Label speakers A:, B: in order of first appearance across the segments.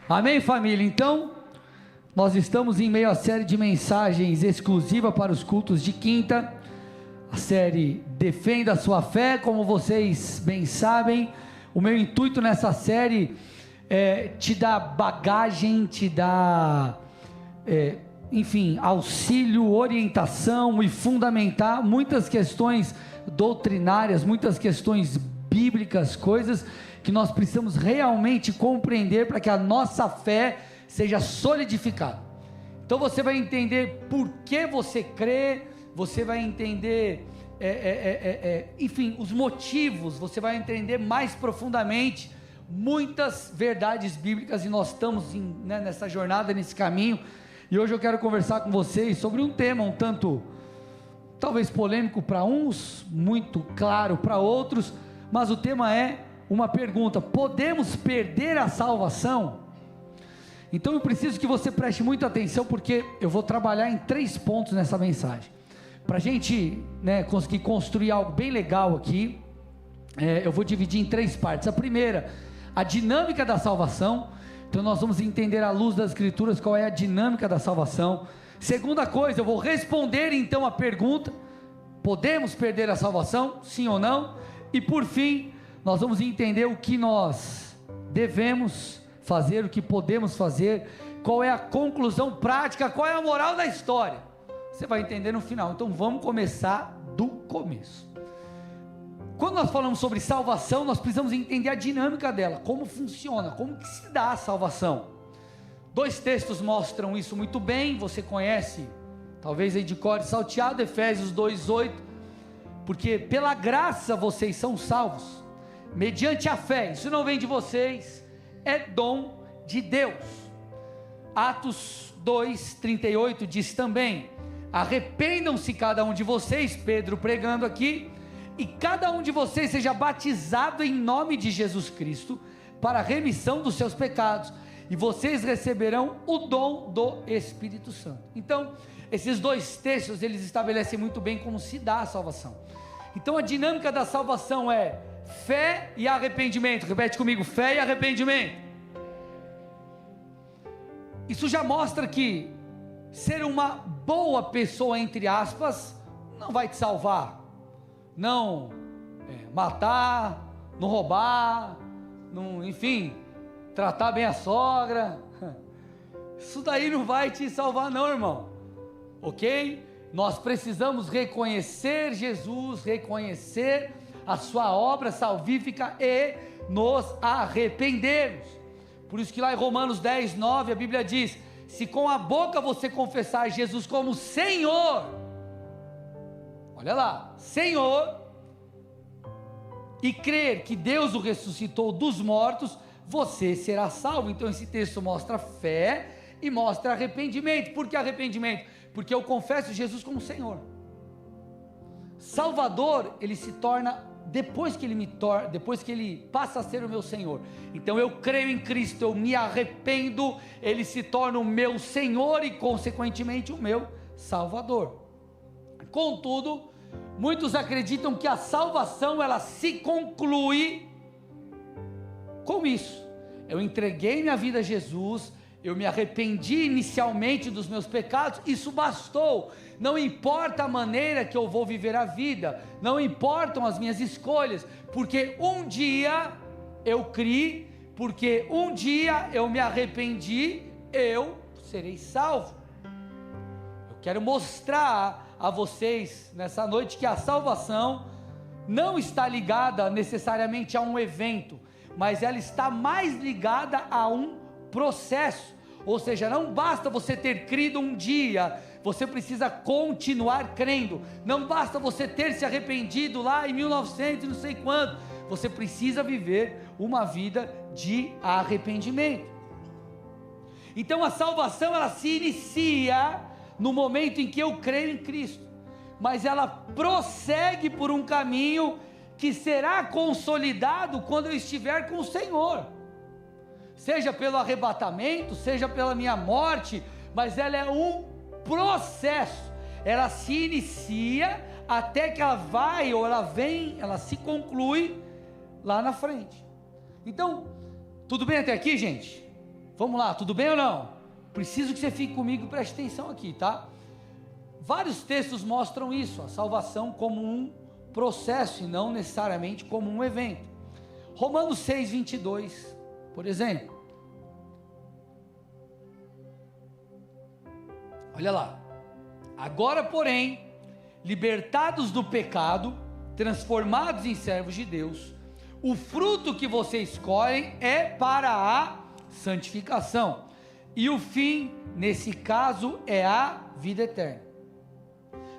A: Amém, família? Então, nós estamos em meio à série de mensagens exclusiva para os cultos de quinta, a série Defenda a Sua Fé. Como vocês bem sabem, o meu intuito nessa série é te dar bagagem, te dar, auxílio, orientação e fundamentar muitas questões doutrinárias, muitas questões bíblicas, coisas que nós precisamos realmente compreender para que a nossa fé seja solidificada. Então você vai entender por que você crê, você vai entender, os motivos, você vai entender mais profundamente muitas verdades bíblicas, e nós estamos nessa jornada, nesse caminho, e hoje eu quero conversar com vocês sobre um tema um tanto, talvez polêmico para uns, muito claro para outros, mas o tema é uma pergunta: podemos perder a salvação? Então eu preciso que você preste muita atenção, porque eu vou trabalhar em 3 pontos nessa mensagem, para a gente conseguir construir algo bem legal aqui. Eu vou dividir em 3 partes. A primeira, a dinâmica da salvação. Então nós vamos entender à luz das escrituras qual é a dinâmica da salvação. Segunda coisa, eu vou responder então a pergunta: podemos perder a salvação, sim ou não? E por fim, nós vamos entender o que nós devemos fazer, o que podemos fazer, qual é a conclusão prática, qual é a moral da história. Você vai entender no final. Então vamos começar do começo. Quando nós falamos sobre salvação, nós precisamos entender a dinâmica dela, como funciona, como que se dá a salvação. 2 textos mostram isso muito bem, você conhece, talvez aí de cor salteado, Efésios 2:8, porque pela graça vocês são salvos, mediante a fé. Isso não vem de vocês, é dom de Deus. Atos 2:38 diz também: arrependam-se cada um de vocês, Pedro pregando aqui, e cada um de vocês seja batizado em nome de Jesus Cristo, para a remissão dos seus pecados, e vocês receberão o dom do Espírito Santo. Então, esses 2 textos, eles estabelecem muito bem como se dá a salvação. Então a dinâmica da salvação é fé e arrependimento. Repete comigo: fé e arrependimento. Isso já mostra que ser uma boa pessoa, entre aspas, não vai te salvar. Não matar, não roubar, não, tratar bem a sogra, isso daí não vai te salvar não, irmão, ok? Nós precisamos reconhecer Jesus, reconhecer a sua obra salvífica e nos arrependermos. Por isso que lá em Romanos 10:9 a Bíblia diz: se com a boca você confessar Jesus como Senhor, olha lá, Senhor, e crer que Deus o ressuscitou dos mortos, você será salvo. Então esse texto mostra fé e mostra arrependimento. Por que arrependimento? Porque eu confesso Jesus como Senhor. Salvador, ele se torna depois que ele passa a ser o meu Senhor. Então eu creio em Cristo, eu me arrependo, ele se torna o meu Senhor e consequentemente o meu Salvador. Contudo, muitos acreditam que a salvação ela se conclui com isso. Eu entreguei minha vida a Jesus, eu me arrependi inicialmente dos meus pecados, isso bastou. Não importa a maneira que eu vou viver a vida, não importam as minhas escolhas, porque um dia eu criei, porque um dia eu me arrependi, eu serei salvo. Eu quero mostrar a vocês nessa noite que a salvação não está ligada necessariamente a um evento, mas ela está mais ligada a um processo. Ou seja, não basta você ter crido um dia, você precisa continuar crendo. Não basta você ter se arrependido lá em 1900 não sei quanto, você precisa viver uma vida de arrependimento. Então a salvação ela se inicia no momento em que eu creio em Cristo, mas ela prossegue por um caminho que será consolidado quando eu estiver com o Senhor, seja pelo arrebatamento, seja pela minha morte, mas ela é um processo, ela se inicia até que ela vai, ou ela vem, ela se conclui lá na frente. Então, tudo bem até aqui, gente? Vamos lá, tudo bem ou não? Preciso que você fique comigo e preste atenção aqui, tá? Vários textos mostram isso, a salvação como um processo e não necessariamente como um evento. Romanos 6, 22, por exemplo. Olha lá. Agora, porém, libertados do pecado, transformados em servos de Deus, o fruto que vocês escolhem é para a santificação, e o fim, nesse caso, é a vida eterna.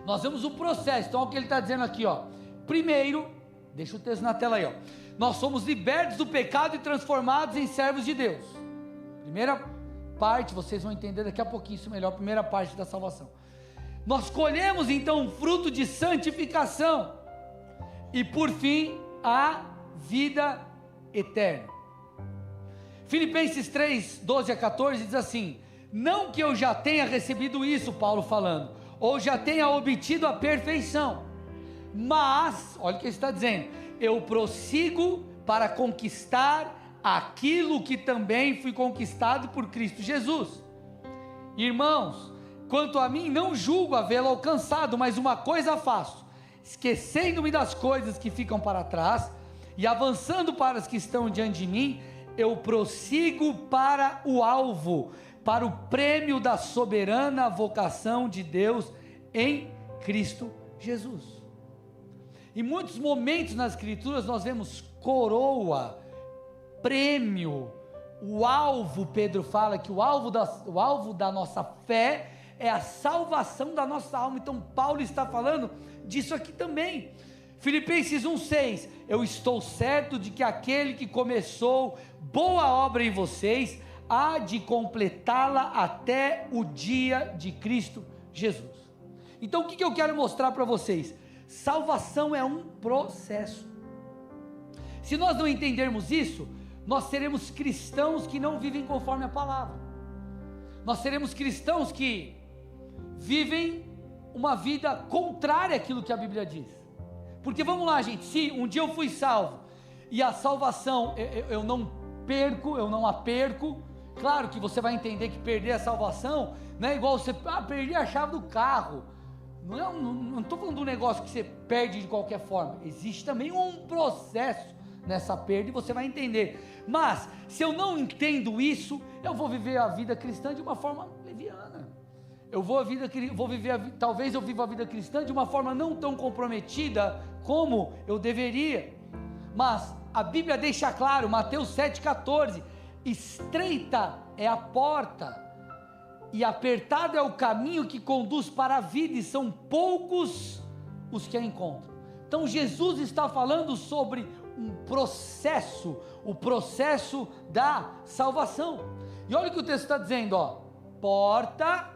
A: Nós vemos o processo. Então, o que ele está dizendo aqui, ó. Primeiro, deixa o texto na tela aí, ó. Nós somos libertos do pecado e transformados em servos de Deus. Primeira parte, vocês vão entender daqui a pouquinho isso melhor, primeira parte da salvação. Nós colhemos então um fruto de santificação, e por fim, a vida eterna. Filipenses 3, 12 a 14 diz assim: não que eu já tenha recebido isso, Paulo falando, ou já tenha obtido a perfeição, mas, olha o que ele está dizendo, eu prossigo para conquistar aquilo que também fui conquistado por Cristo Jesus. Irmãos, quanto a mim, não julgo havê-lo alcançado, mas uma coisa faço, esquecendo-me das coisas que ficam para trás, e avançando para as que estão diante de mim, eu prossigo para o alvo, para o prêmio da soberana vocação de Deus em Cristo Jesus. Em muitos momentos nas Escrituras nós vemos coroa, prêmio, o alvo. Pedro fala que o alvo da nossa fé é a salvação da nossa alma. Então Paulo está falando disso aqui também. Filipenses 1,6: eu estou certo de que aquele que começou boa obra em vocês há de completá-la até o dia de Cristo Jesus. Então o que eu quero mostrar para vocês? Salvação é um processo. Se nós não entendermos isso, nós seremos cristãos que não vivem conforme a palavra. Nós seremos cristãos que vivem uma vida contrária àquilo que a Bíblia diz. Porque vamos lá, gente, se um dia eu fui salvo e a salvação eu não perco, eu não a perco, claro que você vai entender que perder a salvação não é igual você perder a chave do carro. Não estou falando de um negócio que você perde de qualquer forma. Existe também um processo nessa perda e você vai entender. Mas se eu não entendo isso, eu vou viver a vida cristã de uma forma leviana. Talvez eu viva a vida cristã de uma forma não tão comprometida como eu deveria. Mas a Bíblia deixa claro, Mateus 7,14: estreita é a porta e apertado é o caminho que conduz para a vida, e são poucos os que a encontram. Então Jesus está falando sobre um processo, o processo da salvação. E olha o que o texto está dizendo, ó: porta,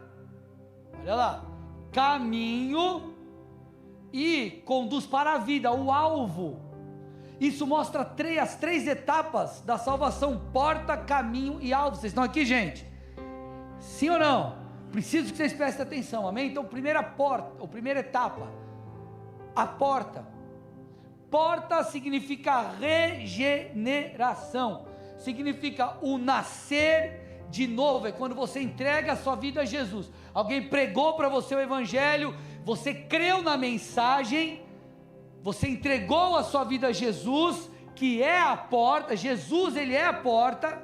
A: olha lá, caminho e conduz para a vida, o alvo. Isso mostra as três etapas da salvação: porta, caminho e alvo. Vocês estão aqui, gente? Sim ou não? Preciso que vocês prestem atenção, amém? Então, primeira etapa, a porta. Porta significa regeneração, significa o nascer de novo. É quando você entrega a sua vida a Jesus. Alguém pregou para você o evangelho, você creu na mensagem, você entregou a sua vida a Jesus, que é a porta. Jesus, ele é a porta,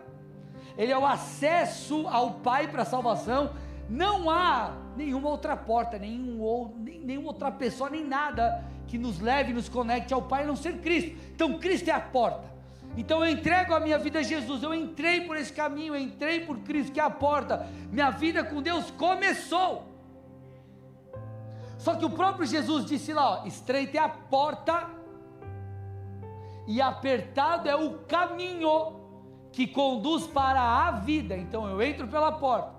A: ele é o acesso ao Pai para a salvação. Não há nenhuma outra porta, nenhuma outra pessoa, nem nada que nos leve, nos conecte ao Pai, a não ser Cristo. Então Cristo é a porta. Então eu entrego a minha vida a Jesus, eu entrei por esse caminho, eu entrei por Cristo, que é a porta. Minha vida com Deus começou. Só que o próprio Jesus disse lá, ó: estreita é a porta e apertado é o caminho que conduz para a vida. Então eu entro pela porta.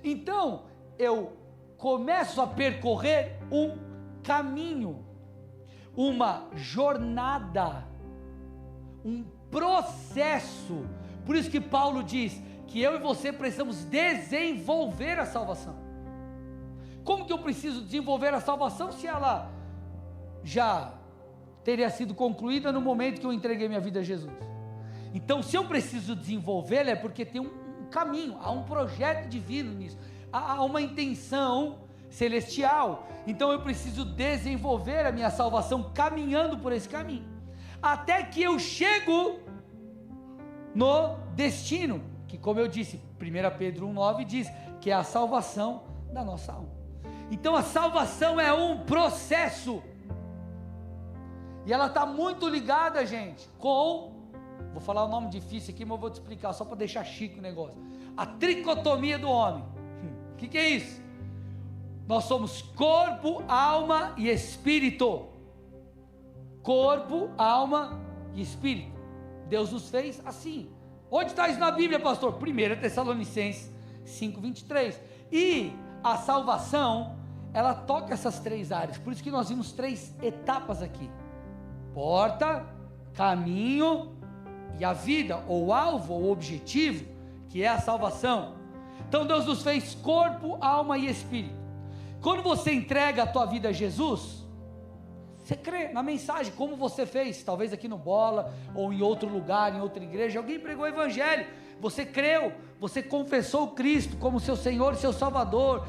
A: Então eu começo a percorrer um caminho, uma jornada, um processo. Por isso que Paulo diz que eu e você precisamos desenvolver a salvação. Como que eu preciso desenvolver a salvação se ela já teria sido concluída no momento que eu entreguei minha vida a Jesus? Então, se eu preciso desenvolvê-la, é porque tem um caminho, há um projeto divino nisso, há uma intenção celestial. Então eu preciso desenvolver a minha salvação caminhando por esse caminho, até que eu chego no destino, que, como eu disse, 1 Pedro 1,9 diz que é a salvação da nossa alma. Então a salvação é um processo, e ela está muito ligada, gente, com, vou falar um nome difícil aqui, mas eu vou te explicar, só para deixar chique o negócio, a tricotomia do homem. O que é isso? Nós somos corpo, alma e espírito. Corpo, alma e espírito. Deus nos fez assim. Onde está isso na Bíblia, pastor? 1 Tessalonicenses 5,23. E a salvação, ela toca essas três áreas. Por isso que nós vimos três etapas aqui: porta, caminho e a vida, ou alvo, ou objetivo, que é a salvação. Então Deus nos fez corpo, alma e espírito. Quando você entrega a tua vida a Jesus, você crê na mensagem, como você fez, talvez aqui no Bola, ou em outro lugar, em outra igreja, alguém pregou o evangelho, você creu, você confessou Cristo como seu Senhor e seu Salvador,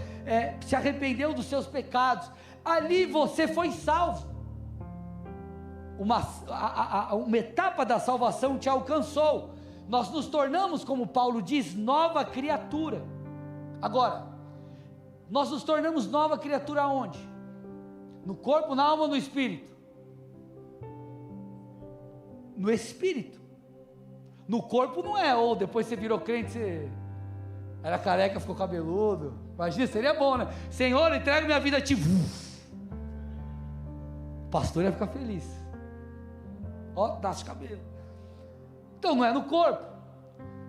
A: se arrependeu dos seus pecados, ali você foi salvo. Uma etapa da salvação te alcançou, nós nos tornamos, como Paulo diz, nova criatura. Agora, nós nos tornamos nova criatura aonde? No corpo, na alma ou no espírito? No espírito. No corpo não é, ou depois você virou crente, você era careca, ficou cabeludo. Imagina, seria bom, né? Senhor, entrega minha vida a ti. O pastor ia ficar feliz. Ó, nasce cabelo. Então não é no corpo,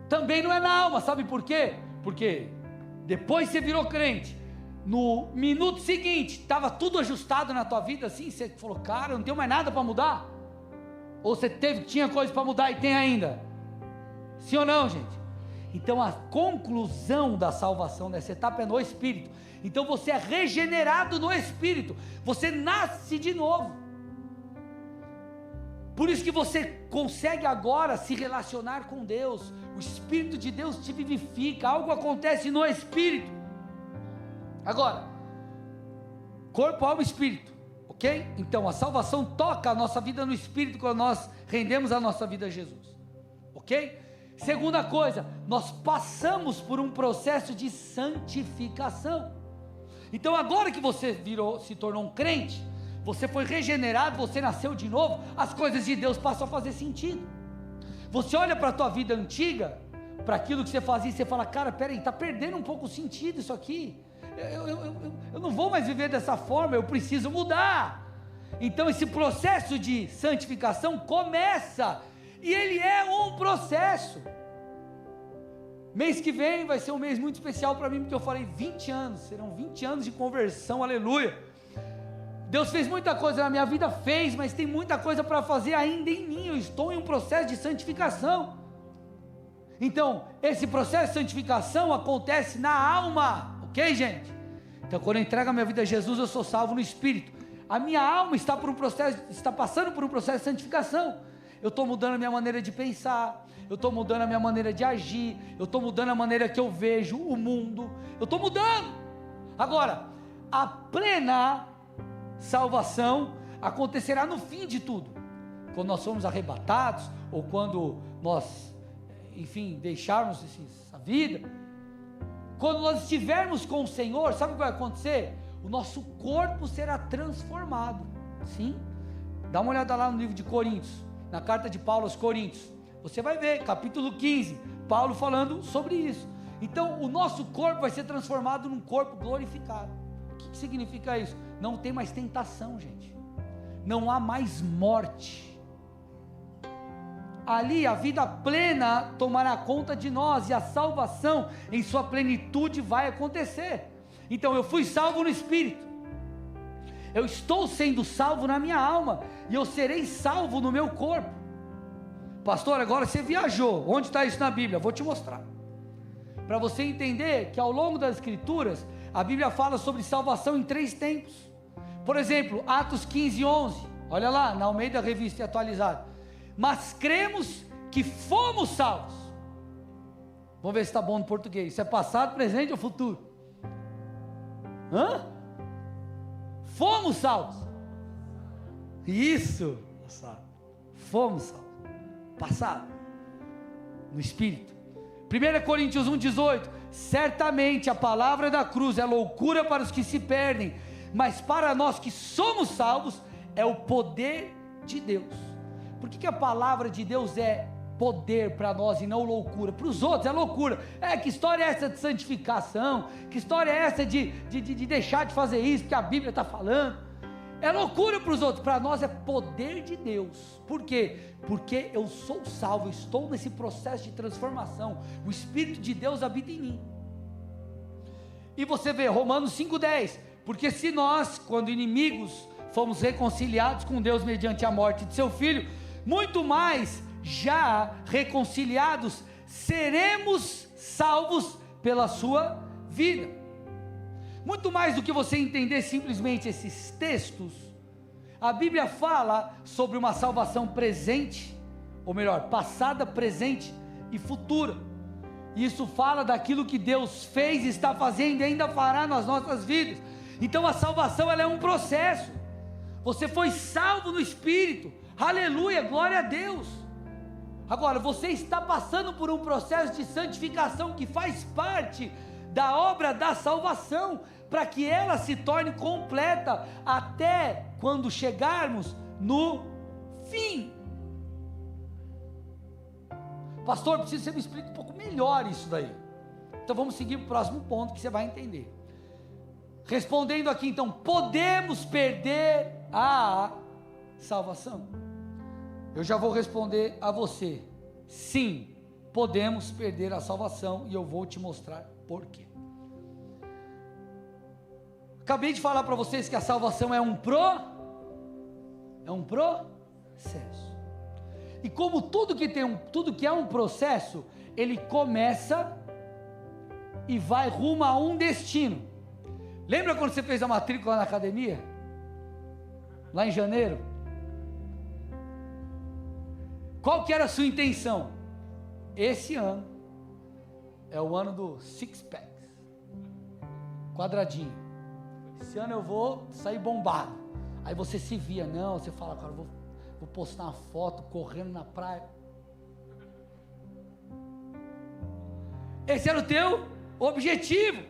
A: também não é na alma, sabe por quê? Porque depois você virou crente, no minuto seguinte, estava tudo ajustado na tua vida assim, você falou, cara, eu não tenho mais nada para mudar? Ou você tinha coisa para mudar e tem ainda? Sim ou não, gente? Então a conclusão da salvação nessa etapa é no Espírito. Então você é regenerado no Espírito, você nasce de novo. Por isso que você consegue agora se relacionar com Deus, o Espírito de Deus te vivifica, algo acontece no Espírito. Agora, corpo, alma e espírito, ok? Então a salvação toca a nossa vida no Espírito quando nós rendemos a nossa vida a Jesus, ok? Segunda coisa, nós passamos por um processo de santificação. Então agora que você se tornou um crente, você foi regenerado, você nasceu de novo, as coisas de Deus passam a fazer sentido. Você olha para a tua vida antiga, para aquilo que você fazia, e você fala, cara, peraí, está perdendo um pouco o sentido isso aqui, eu não vou mais viver dessa forma, eu preciso mudar. Então esse processo de santificação começa, e ele é um processo. Mês que vem vai ser um mês muito especial para mim, porque eu falei 20 anos, serão 20 anos de conversão, aleluia. Deus fez muita coisa na minha vida, mas tem muita coisa para fazer ainda em mim, eu estou em um processo de santificação. Então, esse processo de santificação acontece na alma, ok, gente? Então, quando eu entrego a minha vida a Jesus, eu sou salvo no Espírito. A minha alma está passando por um processo de santificação. Eu estou mudando a minha maneira de pensar, eu estou mudando a minha maneira de agir, eu estou mudando a maneira que eu vejo o mundo, eu estou mudando. Agora, a plena salvação acontecerá no fim de tudo, quando nós somos arrebatados, ou quando nós, enfim, deixarmos essa vida. Quando nós estivermos com o Senhor, sabe o que vai acontecer? O nosso corpo será transformado. Sim, dá uma olhada lá no livro de Coríntios, na carta de Paulo aos Coríntios, você vai ver, capítulo 15, Paulo falando sobre isso. Então o nosso corpo vai ser transformado num corpo glorificado. O que significa isso? Não tem mais tentação, gente, não há mais morte. Ali a vida plena tomará conta de nós, e a salvação em sua plenitude vai acontecer. Então eu fui salvo no Espírito, eu estou sendo salvo na minha alma, e eu serei salvo no meu corpo. Pastor, agora você viajou, onde está isso na Bíblia? Vou te mostrar, para você entender que ao longo das Escrituras, a Bíblia fala sobre salvação em 3 tempos. Por exemplo, Atos 15:11, olha lá, na Almeida Revista Atualizada. Mas cremos que fomos salvos. Vamos ver se está bom no português. Isso é passado, presente ou futuro? Fomos salvos. Isso. Passado. Fomos salvos. Passado. No Espírito. 1 Coríntios 1,18. Certamente a palavra da cruz é loucura para os que se perdem, mas para nós que somos salvos, é o poder de Deus. Por que a palavra de Deus é poder para nós e não loucura? Para os outros é loucura. Que história é essa de santificação? Que história é essa de deixar de fazer isso, porque a Bíblia está falando? É loucura para os outros, para nós é poder de Deus. Por quê? Porque eu sou salvo, estou nesse processo de transformação, o Espírito de Deus habita em mim. E você vê, Romanos 5,10, porque se nós, quando inimigos, fomos reconciliados com Deus mediante a morte de seu Filho, muito mais, já reconciliados, seremos salvos pela sua vida. Muito mais do que você entender simplesmente esses textos, a Bíblia fala sobre uma salvação presente, ou melhor, passada, presente e futura. Isso fala daquilo que Deus fez, está fazendo e ainda fará nas nossas vidas. Então a salvação, ela é um processo. Você foi salvo no Espírito, aleluia, glória a Deus. Agora, você está passando por um processo de santificação que faz parte da obra da salvação, para que ela se torne completa, até quando chegarmos no fim. Pastor, preciso que você me explique um pouco melhor isso daí. Então vamos seguir para o próximo ponto que você vai entender. Respondendo aqui então, podemos perder a salvação? Eu já vou responder a você, sim, podemos perder a salvação, e eu vou te mostrar por quê. Acabei de falar para vocês que a salvação é um processo. E como tudo que é um processo, ele começa e vai rumo a um destino. Lembra quando você fez a matrícula na academia? Lá em janeiro? Qual que era a sua intenção? Esse ano é o ano do six packs, quadradinho. Esse ano eu vou sair bombado. Aí você se via, não, você fala, cara, vou postar uma foto correndo na praia. Esse era o teu objetivo,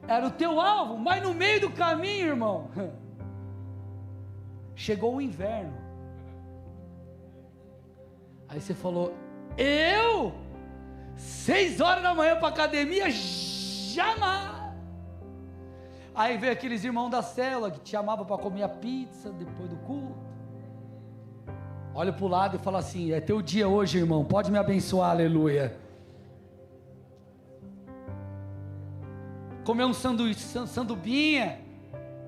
A: era o teu alvo, mas no meio do caminho, irmão, chegou o inverno. Aí você falou, 6 horas da manhã para academia, jamais. Aí veio aqueles irmãos da célula que te chamavam para comer a pizza depois do culto. Olha para o lado e fala assim, é teu dia hoje, irmão, pode me abençoar, aleluia. Comer um sandubinha,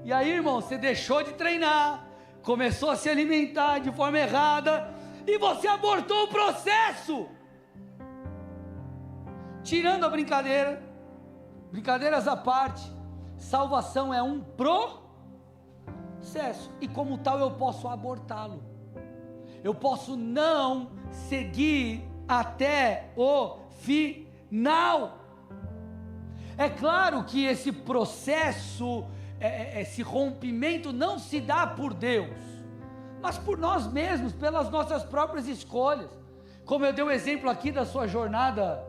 A: e aí, irmão, você deixou de treinar, começou a se alimentar de forma errada, e você abortou o processo. Tirando a brincadeira, brincadeiras à parte, salvação é um processo, e como tal eu posso abortá-lo, eu posso não seguir até o final. É claro que esse processo, esse rompimento não se dá por Deus, mas por nós mesmos, pelas nossas próprias escolhas. Como eu dei o exemplo aqui da sua jornada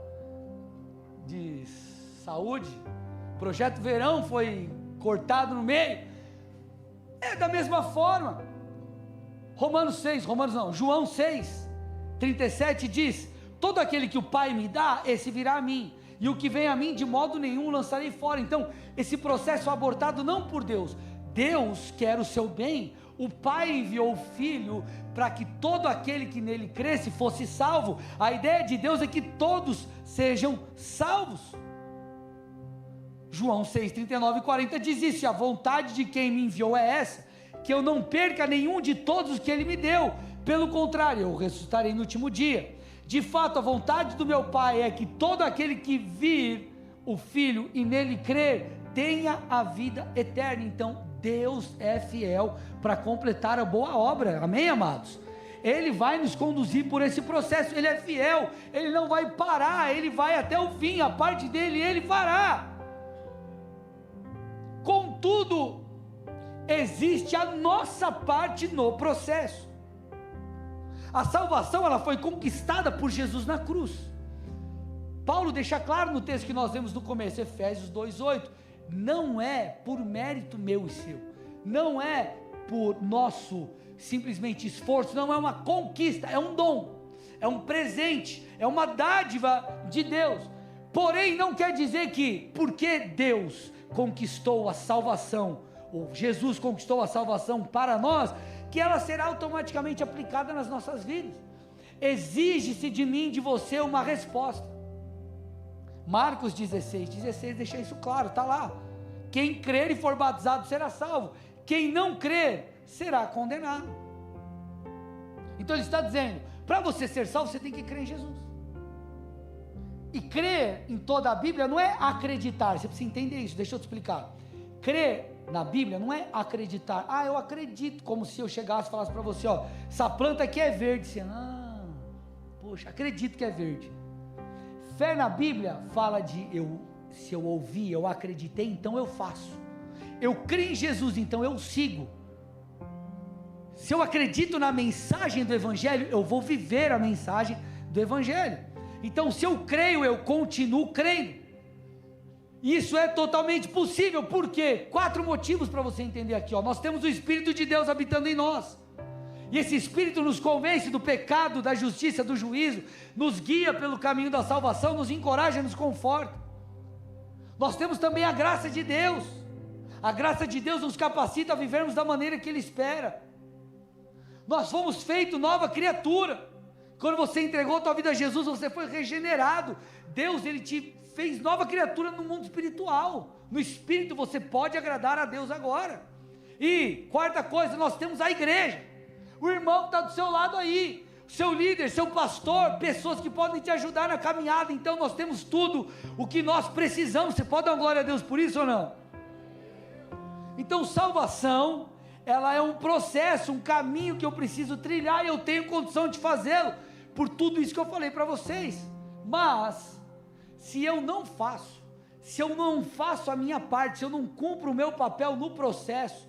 A: de saúde, Projeto Verão foi cortado no meio, é da mesma forma. João 6, 37 diz, todo aquele que o Pai me dá, esse virá a mim, e o que vem a mim, de modo nenhum lançarei fora. Então, esse processo abortado não por Deus, Deus quer o seu bem, o Pai enviou o Filho, para que todo aquele que nele cresce, fosse salvo. A ideia de Deus é que todos sejam salvos. João 6, 39 e 40 diz isso, e a vontade de quem me enviou é essa, que eu não perca nenhum de todos os que ele me deu, pelo contrário, eu ressuscitarei no último dia. De fato, a vontade do meu Pai é que todo aquele que vir o Filho e nele crer, tenha a vida eterna. Então, Deus é fiel para completar a boa obra, amém, amados? Ele vai nos conduzir por esse processo, Ele é fiel, Ele não vai parar, Ele vai até o fim, a parte dele Ele fará. Contudo, existe a nossa parte no processo. A salvação, ela foi conquistada por Jesus na cruz. Paulo deixa claro no texto que nós vemos no começo, Efésios 2:8, não é por mérito meu e seu, não é por nosso simplesmente esforço, não é uma conquista, é um dom, é um presente, é uma dádiva de Deus. Porém, não quer dizer que, porque Deus conquistou a salvação, ou Jesus conquistou a salvação para nós, que ela será automaticamente aplicada nas nossas vidas. Exige-se de mim e de você uma resposta. Marcos 16, deixa isso claro, está lá. Quem crer e for batizado será salvo, quem não crer será condenado. Então ele está dizendo, para você ser salvo, você tem que crer em Jesus. E crer em toda a Bíblia não é acreditar, você precisa entender isso, deixa eu te explicar. Crer na Bíblia não é acreditar, eu acredito, como se eu chegasse e falasse para você, essa planta aqui é verde, você, poxa, acredito que é verde. Fé na Bíblia fala de, se eu ouvi, eu acreditei, então eu faço. Eu creio em Jesus, então eu sigo. Se eu acredito na mensagem do Evangelho, eu vou viver a mensagem do Evangelho. Então, se eu creio, eu continuo crendo. Isso é totalmente possível. Por quê? 4 motivos para você entender aqui. Nós temos o Espírito de Deus habitando em nós. E esse Espírito nos convence do pecado, da justiça, do juízo, nos guia pelo caminho da salvação, nos encoraja, nos conforta. Nós temos também a graça de Deus. A graça de Deus nos capacita a vivermos da maneira que Ele espera. Nós fomos feitos nova criatura. Quando você entregou a tua vida a Jesus, você foi regenerado. Deus, Ele te fez nova criatura no mundo espiritual. No espírito você pode agradar a Deus agora. E quarta coisa, nós temos a igreja. O irmão que está do seu lado aí, seu líder, seu pastor, pessoas que podem te ajudar na caminhada. Então nós temos tudo o que nós precisamos. Você pode dar uma glória a Deus por isso ou não? Então salvação, ela é um processo, um caminho que eu preciso trilhar, e eu tenho condição de fazê-lo, por tudo isso que eu falei para vocês. Mas, se eu não faço a minha parte, se eu não cumpro o meu papel no processo,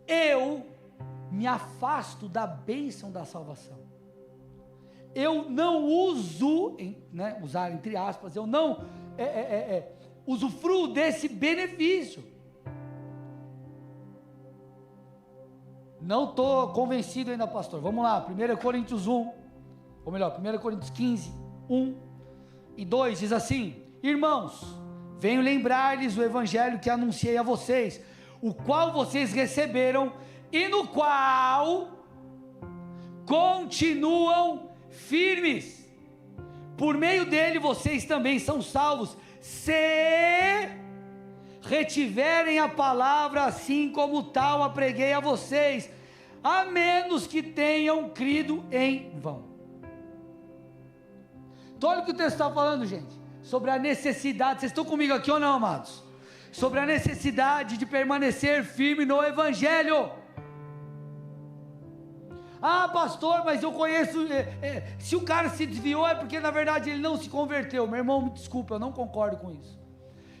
A: eu me afasto da bênção da salvação. Eu não uso, usar entre aspas, eu não usufruo desse benefício. Não estou convencido ainda, pastor. Vamos lá, 1 Coríntios 1, ou melhor, 1 Coríntios 15, 1 e 2, diz assim: irmãos, venho lembrar-lhes o evangelho que anunciei a vocês, o qual vocês receberam, e no qual continuam firmes. Por meio dele vocês também são salvos, se retiverem a palavra assim como tal a preguei a vocês, a menos que tenham crido em vão. Então olha o que o texto está falando, gente, sobre a necessidade, vocês estão comigo aqui ou não, amados? Sobre a necessidade de permanecer firme no evangelho. Pastor, mas eu conheço, se o cara se desviou é porque na verdade ele não se converteu. Meu irmão, me desculpa, eu não concordo com isso.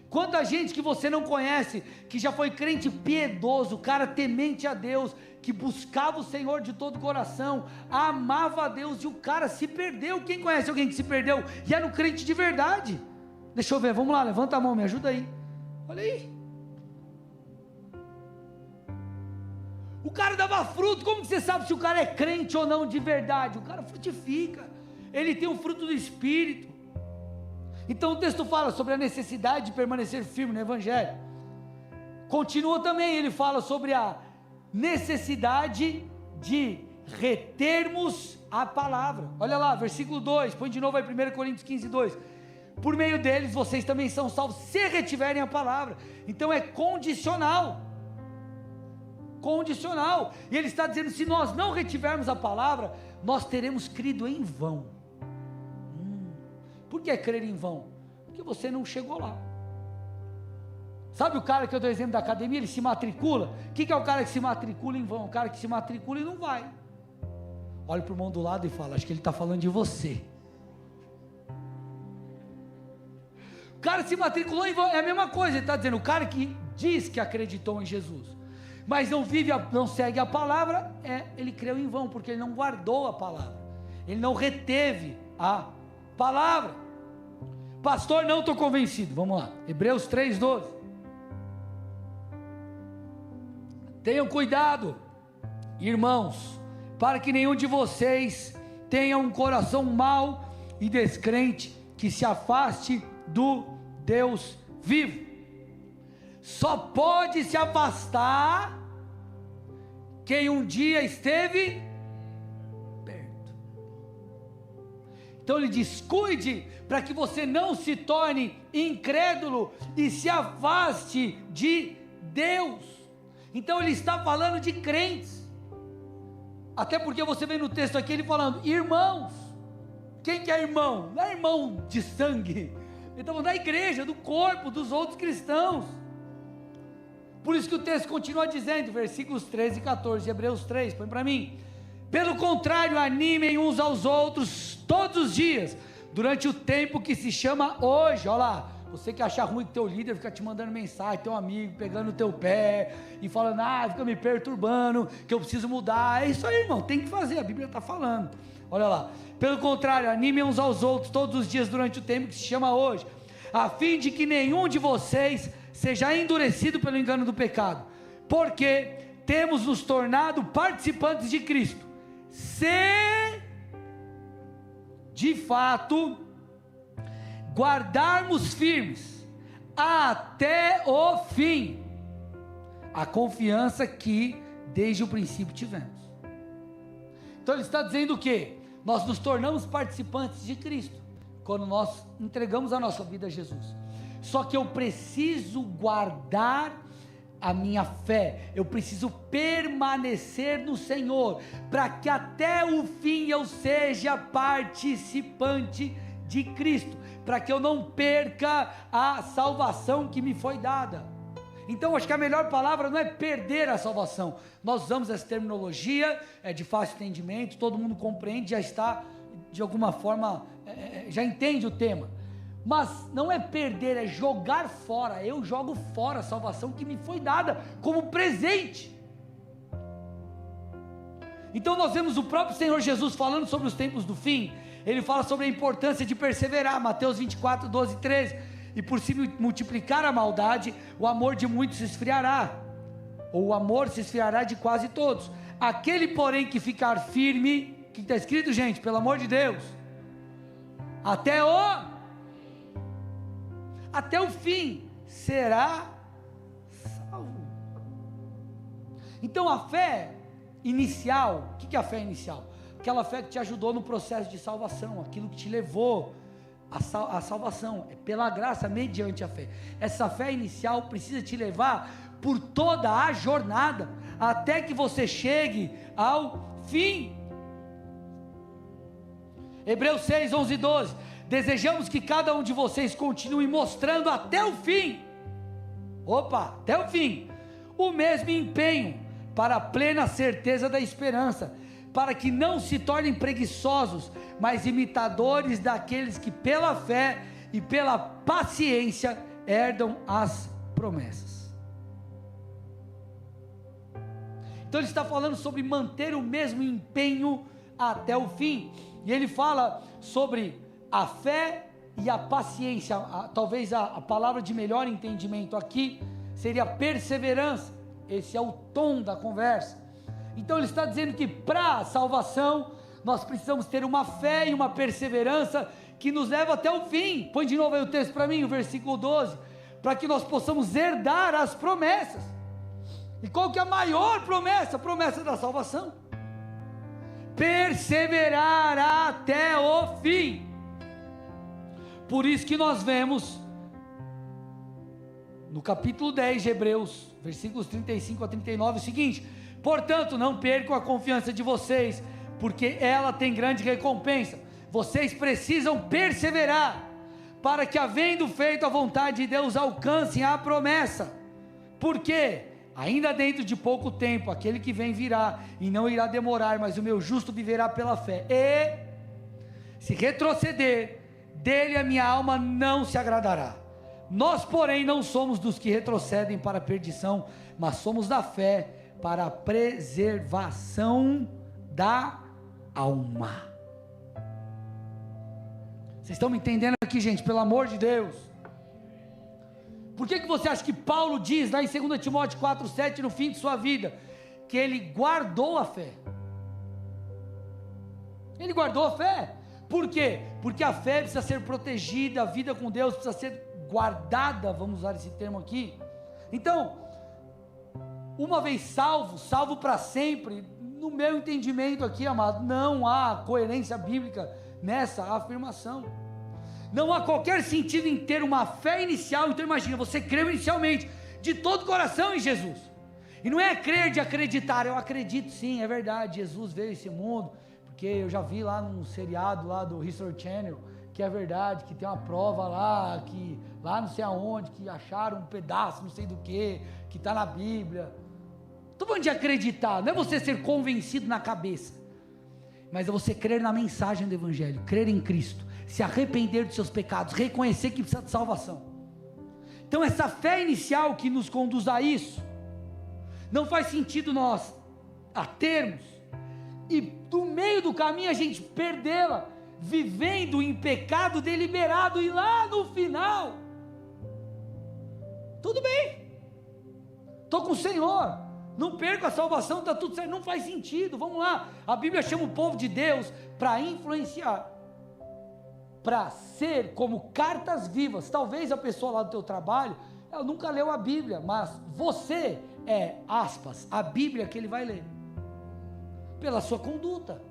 A: Quanta gente que você não conhece, que já foi crente piedoso, cara temente a Deus, que buscava o Senhor de todo o coração, amava a Deus, e o cara se perdeu. Quem conhece alguém que se perdeu e era um crente de verdade? Deixa eu ver, vamos lá, levanta a mão, me ajuda aí. Olha aí. O cara dava fruto. Como que você sabe se o cara é crente ou não de verdade? O cara frutifica, ele tem o fruto do Espírito. Então o texto fala sobre a necessidade de permanecer firme no evangelho. Continua também, ele fala sobre a necessidade de retermos a palavra. Olha lá, versículo 2, põe de novo aí, 1 Coríntios 15, 2. Por meio deles vocês também são salvos, se retiverem a palavra. Então é condicional. Condicional. E ele está dizendo, se nós não retivermos a palavra, nós teremos crido em vão. Por que crer em vão? Porque você não chegou lá. Sabe o cara que eu dou exemplo da academia, ele se matricula? O que é o cara que se matricula em vão? O cara que se matricula e não vai. Olhe para o irmão do lado e fala: acho que ele está falando de você. O cara se matriculou em vão, é a mesma coisa, ele está dizendo, o cara que diz que acreditou em Jesus, mas não segue a palavra, ele creu em vão, porque ele não guardou a palavra, ele não reteve a palavra. Pastor, não estou convencido. Vamos lá, Hebreus 3:12. Tenham cuidado, irmãos, para que nenhum de vocês tenha um coração mau e descrente, que se afaste do Deus vivo. Só pode se afastar quem um dia esteve perto. Então ele diz: cuide para que você não se torne incrédulo e se afaste de Deus. Então ele está falando de crentes, até porque você vê no texto aqui ele falando irmãos. Quem que é irmão? Não é irmão de sangue, ele está falando da igreja, do corpo, dos outros cristãos. Por isso que o texto continua dizendo, versículos 13 e 14 de Hebreus 3, põe para mim: pelo contrário, animem uns aos outros todos os dias, durante o tempo que se chama hoje. Olha lá, você que acha ruim que teu líder fica te mandando mensagem, teu amigo pegando o teu pé e falando, fica me perturbando, que eu preciso mudar. É isso aí, irmão, tem que fazer, a Bíblia está falando. Olha lá, pelo contrário, animem uns aos outros todos os dias durante o tempo que se chama hoje, a fim de que nenhum de vocês seja endurecido pelo engano do pecado, porque temos nos tornado participantes de Cristo, se de fato guardarmos firmes até o fim a confiança que desde o princípio tivemos. Então ele está dizendo o quê? Nós nos tornamos participantes de Cristo quando nós entregamos a nossa vida a Jesus. Só que eu preciso guardar a minha fé, eu preciso permanecer no Senhor, para que até o fim eu seja participante de Cristo, para que eu não perca a salvação que me foi dada. Então acho que a melhor palavra não é perder a salvação. Nós usamos essa terminologia, é de fácil entendimento, todo mundo compreende, já está de alguma forma, já entende o tema. Mas não é perder, é jogar fora. Eu jogo fora a salvação que me foi dada como presente. Então nós vemos o próprio Senhor Jesus falando sobre os tempos do fim. Ele fala sobre a importância de perseverar, Mateus 24, 12 e 13. E por se multiplicar a maldade, o amor de muitos se esfriará, ou o amor se esfriará de quase todos. Aquele porém que ficar firme, o que está escrito, gente, pelo amor de Deus, até o fim será salvo. Então a fé inicial, o que é a fé inicial? Aquela fé que te ajudou no processo de salvação, aquilo que te levou à salvação, é pela graça mediante a fé. Essa fé inicial precisa te levar por toda a jornada, até que você chegue ao fim. Hebreus 6, 11 e 12, desejamos que cada um de vocês continue mostrando até o fim, até o fim, o mesmo empenho, para a plena certeza da esperança, para que não se tornem preguiçosos, mas imitadores daqueles que pela fé e pela paciência herdam as promessas. Então ele está falando sobre manter o mesmo empenho até o fim, e ele fala sobre a fé e a paciência. Talvez a palavra de melhor entendimento aqui seria perseverança. Esse é o tom da conversa. Então ele está dizendo que para a salvação nós precisamos ter uma fé e uma perseverança que nos leva até o fim. Põe de novo aí o texto para mim, o versículo 12, para que nós possamos herdar as promessas. E qual que é a maior promessa? A promessa da salvação. Perseverar até o fim. Por isso que nós vemos no capítulo 10 de Hebreus, versículos 35 a 39, o seguinte: portanto, não percam a confiança de vocês, porque ela tem grande recompensa. Vocês precisam perseverar, para que, havendo feito a vontade de Deus, alcancem a promessa, porque ainda dentro de pouco tempo, aquele que vem virá, e não irá demorar, mas o meu justo viverá pela fé. E, se retroceder, dele a minha alma não se agradará. Nós, porém, não somos dos que retrocedem para a perdição, mas somos da fé para a preservação da alma. Vocês estão me entendendo aqui, gente? Pelo amor de Deus. Por que você acha que Paulo diz lá em 2 Timóteo 4,7, no fim de sua vida, que ele guardou a fé? Ele guardou a fé. Por quê? Porque a fé precisa ser protegida, a vida com Deus precisa ser guardada, vamos usar esse termo aqui. Então, uma vez salvo, salvo para sempre, no meu entendimento aqui, amado, não há coerência bíblica nessa afirmação. Não há qualquer sentido em ter uma fé inicial. Então imagina, você creu inicialmente, de todo o coração em Jesus, e não é crer de acreditar. Eu acredito sim, é verdade, Jesus veio a esse mundo, porque eu já vi lá num seriado lá do History Channel, que é verdade, que tem uma prova lá, que lá não sei aonde, que acharam um pedaço, não sei do que está na Bíblia. Estou falando de acreditar, não é você ser convencido na cabeça, mas é você crer na mensagem do Evangelho, crer em Cristo, se arrepender dos seus pecados, reconhecer que precisa de salvação. Então essa fé inicial que nos conduz a isso, não faz sentido nós a termos, e do meio do caminho a gente perdê-la, vivendo em pecado deliberado, e lá no final, tudo bem, estou com o Senhor, não perco a salvação, está tudo certo. Não faz sentido. Vamos lá, a Bíblia chama o povo de Deus para influenciar, para ser como cartas vivas. Talvez a pessoa lá do teu trabalho, ela nunca leu a Bíblia, mas você é, aspas, a Bíblia que ele vai ler, pela sua conduta.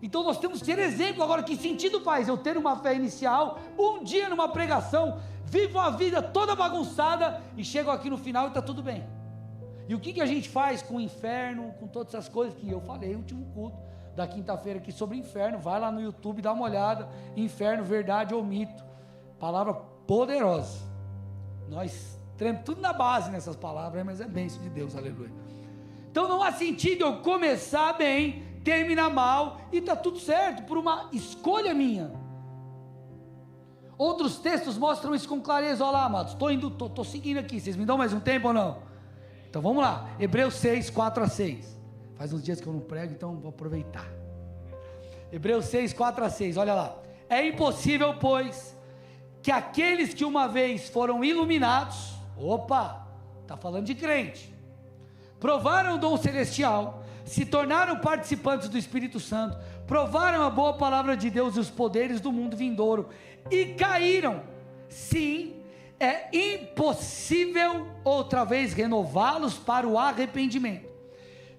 A: Então nós temos que ter exemplo. Agora, que sentido faz eu ter uma fé inicial, um dia numa pregação, vivo a vida toda bagunçada, e chego aqui no final e está tudo bem? E o que a gente faz com o inferno, com todas essas coisas que eu falei no último culto da quinta-feira aqui sobre inferno? Vai lá no YouTube, dá uma olhada, inferno, verdade ou mito, palavra poderosa. Nós tremos tudo na base nessas palavras, mas é bênção de Deus, aleluia. Então não há sentido eu começar bem, terminar mal, e está tudo certo, por uma escolha minha. Outros textos mostram isso com clareza. Olha lá, amados, estou seguindo aqui, vocês me dão mais um tempo ou não? Então vamos lá, Hebreus 6, 4 a 6, faz uns dias que eu não prego, então vou aproveitar. Hebreus 6, 4 a 6, olha lá. É impossível, pois, que aqueles que uma vez foram iluminados, está falando de crente, provaram o dom celestial, se tornaram participantes do Espírito Santo, provaram a boa palavra de Deus e os poderes do mundo vindouro, e caíram. Sim, é impossível outra vez renová-los para o arrependimento,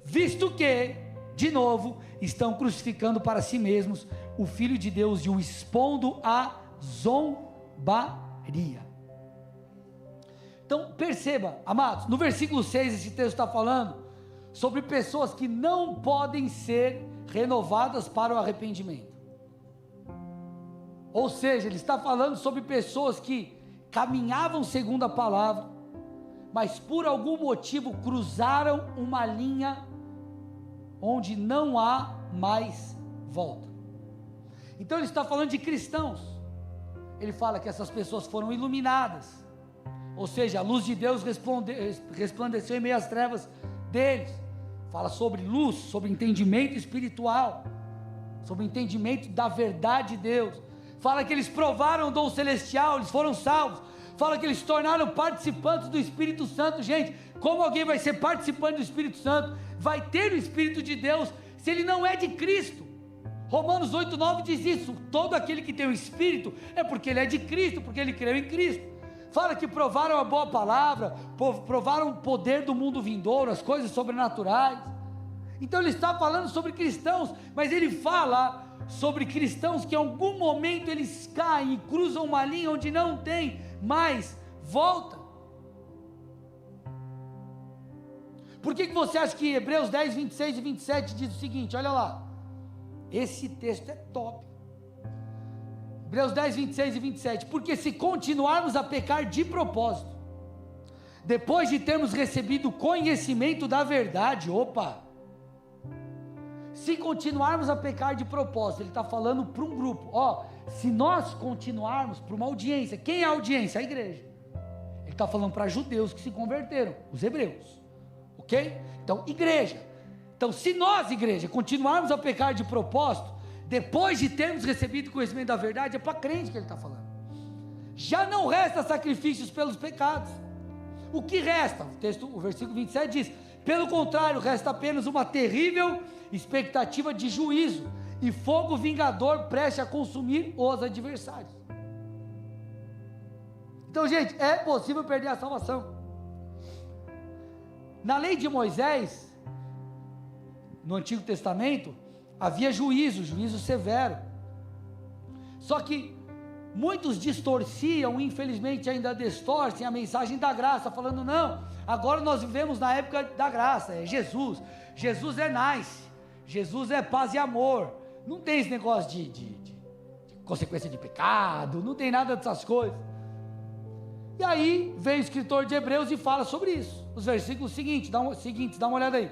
A: visto que, de novo, estão crucificando para si mesmos o Filho de Deus e o expondo à zombaria. Então perceba, amados, no versículo 6 esse texto está falando sobre pessoas que não podem ser renovadas para o arrependimento. Ou seja, ele está falando sobre pessoas que caminhavam segundo a palavra, mas por algum motivo cruzaram uma linha onde não há mais volta. Então ele está falando de cristãos. Ele fala que essas pessoas foram iluminadas, ou seja, a luz de Deus resplandeceu em meio às trevas deles. Fala sobre luz, sobre entendimento espiritual, sobre entendimento da verdade de Deus. Fala que eles provaram o dom celestial, eles foram salvos. Fala que eles se tornaram participantes do Espírito Santo. Gente, como alguém vai ser participante do Espírito Santo, vai ter o Espírito de Deus, se ele não é de Cristo? Romanos 8,9 diz isso. Todo aquele que tem o Espírito é porque ele é de Cristo, porque ele creu em Cristo. Fala que provaram a boa palavra, provaram o poder do mundo vindouro, as coisas sobrenaturais. Então ele está falando sobre cristãos, mas ele fala sobre cristãos que em algum momento eles caem e cruzam uma linha onde não tem mais volta. Por que você acha que Hebreus 10, 26 e 27 diz o seguinte? Olha lá, esse texto é top. Hebreus 10, 26 e 27, porque se continuarmos a pecar de propósito, depois de termos recebido conhecimento da verdade, se continuarmos a pecar de propósito, ele está falando para um grupo, se nós continuarmos para uma audiência, quem é a audiência? A igreja. Ele está falando para judeus que se converteram, os hebreus, ok? Então, igreja. Então, se nós, igreja, continuarmos a pecar de propósito, depois de termos recebido conhecimento da verdade, é para crente que ele está falando. Já não resta sacrifícios pelos pecados. O que resta? O versículo 27 diz: pelo contrário, resta apenas uma terrível expectativa de juízo e fogo vingador prestes a consumir os adversários. Então, gente, é possível perder a salvação. Na lei de Moisés, no Antigo Testamento, havia juízo severo. Só que muitos distorciam, infelizmente ainda distorcem a mensagem da graça, falando: não, agora nós vivemos na época da graça, é Jesus é nice, Jesus é paz e amor, não tem esse negócio de consequência de pecado, não tem nada dessas coisas. E aí vem o escritor de Hebreus e fala sobre isso, os versículos seguintes, dá uma olhada aí.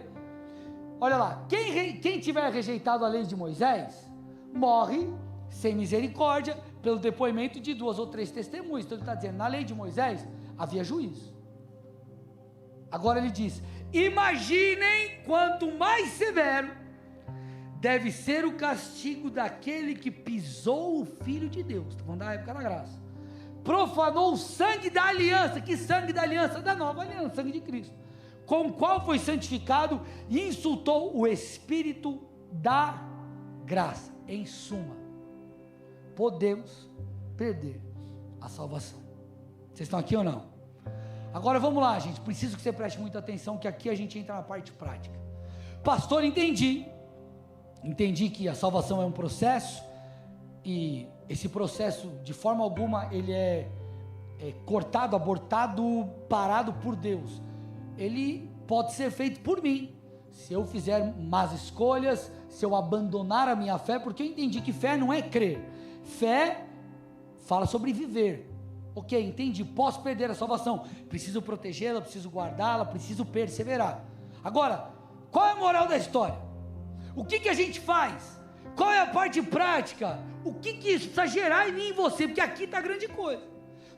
A: Olha lá, quem tiver rejeitado a lei de Moisés, morre sem misericórdia, pelo depoimento de 2 ou 3 testemunhas. Então ele está dizendo, na lei de Moisés, havia juízo. Agora ele diz, imaginem quanto mais severo deve ser o castigo daquele que pisou o Filho de Deus, está falando da época da graça, profanou o sangue da aliança. Que sangue da aliança? Da nova aliança, sangue de Cristo, com o qual foi santificado, e insultou o Espírito da graça. Em suma, podemos perder a salvação. Vocês estão aqui ou não? Agora vamos lá, gente, preciso que você preste muita atenção, que aqui a gente entra na parte prática. Pastor, entendi que a salvação é um processo, e esse processo de forma alguma ele é cortado, abortado, parado por Deus. Ele pode ser feito por mim, se eu fizer más escolhas, se eu abandonar a minha fé, porque eu entendi que fé não é crer, fé fala sobre viver. Ok, entendi, posso perder a salvação, preciso protegê-la, preciso guardá-la, preciso perseverar. Agora, qual é a moral da história? O que a gente faz? Qual é a parte prática? O que isso precisa gerar em mim e você? Porque aqui está grande coisa.